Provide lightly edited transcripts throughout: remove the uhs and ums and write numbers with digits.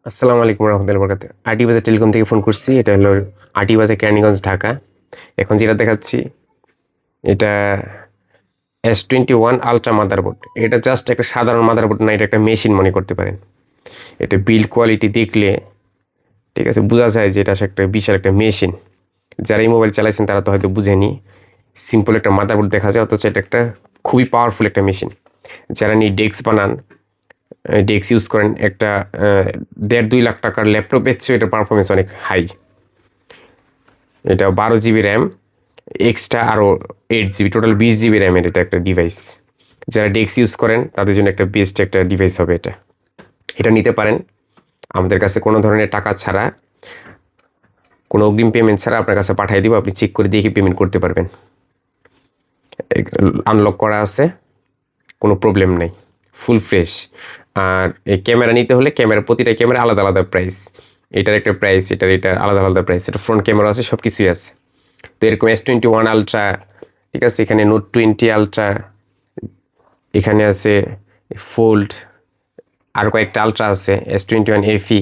আসসালামু আলাইকুম রহমতুল্লাহ বরকাত। আরটি বাজার টেলিকম থেকে ফোন করছি। এটা হলো আরটি বাজার কেরানীগঞ্জ, ঢাকা। এখন যেটা দেখাচ্ছি এটা S21 আলট্রা মাদারবোর্ড। এটা জাস্ট একটা সাধারণ মাদারবোর্ড না, এটা একটা মেশিন মনে করতে পারেন। এটা বিল্ড কোয়ালিটি দেখলে ঠিক আছে বোঝা যায় যে এটা একটা বিশাল একটা মেশিন। যারা এই মোবাইল চালাইছেন তারা তো হয়তো বুঝেনি। সিম্পল একটা মাদারবোর্ড দেখা যায়, অথচ এটা একটা খুবই পাওয়ারফুল একটা মেশিন। যারা নিয়ে ডেস্ক বানান, ডেস্ক ইউজ করেন, একটা 1.5-2 লাখ টাকার ল্যাপটপের চেয়ে এটা পারফরমেন্স অনেক হাই। এটা 12 GB র্যাম, এক্সট্রা আরও 8 GB, টোটাল 20 GB র্যামের এটা একটা ডিভাইস। যারা ডেস্ক ইউজ করেন তাদের জন্য একটা বেস্ট একটা ডিভাইস হবে এটা। এটা নিতে পারেন আমাদের কাছে কোনো ধরনের টাকা ছাড়া, কোনো অগ্রিম পেমেন্ট ছাড়া আপনার কাছে পাঠিয়ে দিব। আপনি চেক করে দেখে পেমেন্ট করতে পারবেন। আনলক করা আছে, কোনো প্রবলেম নেই, ফুল ফ্রেশ। আর এই ক্যামেরা নিতে হলে প্রতিটা ক্যামেরা আলাদা আলাদা প্রাইস। এটার একটা প্রাইস, এটার আলাদা আলাদা প্রাইস। এটা ফ্রন্ট ক্যামেরা আছে, সব কিছুই আছে। তো এরকম S21 আলট্রা, ঠিক আছে, এখানে নোট 20 আলট্রা, এখানে আছে ফোল্ড, আর কয়েকটা আলট্রা আছে, S21 FE,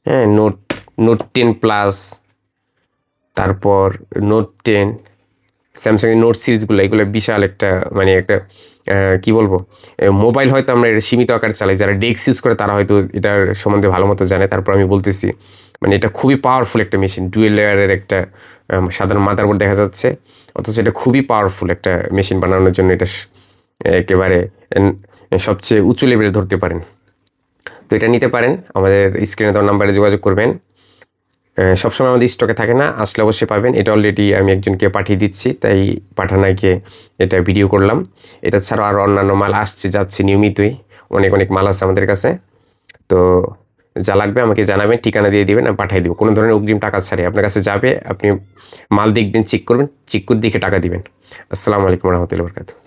হ্যাঁ, নোট 10 প্লাস, তারপর নোট 10, স্যামসাংয়ের নোট সিরিজগুলো, এগুলো বিশাল একটা মানে একটা কী বলবো, মোবাইল হয়তো আমরা এটা সীমিত আকারে চালাই। যারা ডেস্ক ইউজ করে তারা হয়তো এটার সম্বন্ধে ভালো মতো জানে। তারপর আমি বলতেছি মানে এটা খুবই পাওয়ারফুল একটা মেশিন। ডুয়েল লেয়ারের একটা সাধারণ মাদারবোর্ড দেখা যাচ্ছে, অথচ এটা খুবই পাওয়ারফুল একটা মেশিন বানানোর জন্য। এটা একেবারে সবচেয়ে উঁচু লেভেলে ধরতে পারেন। তো এটা নিতে পারেন, আমাদের স্ক্রিনে দেওয়া নাম্বারে যোগাযোগ করবেন। সবসময় আমাদের স্টকে থাকে না, আসলে অবশ্যই পাবেন। এটা অলরেডি আমি একজনকে পাঠিয়ে দিচ্ছি, তাই পাঠানাকে এটা ভিডিও করলাম। এটা ছাড়াও আরও অন্যান্য মাল আসছে যাচ্ছে নিয়মিতই, অনেক অনেক মাল আছে আমাদের কাছে। তো যা লাগবে আমাকে জানাবেন, ঠিকানা দিয়ে দিবেন, আমি পাঠিয়ে দেবো। কোনো ধরনের অগ্রিম টাকা ছাড়াই আপনার কাছে যাবে। আপনি মাল দেখবেন, চেক করবেন, চেক করে দেখে টাকা দিবেন। আসসালামু আলাইকুম রহমতুল্লাহ বরকাতুহু।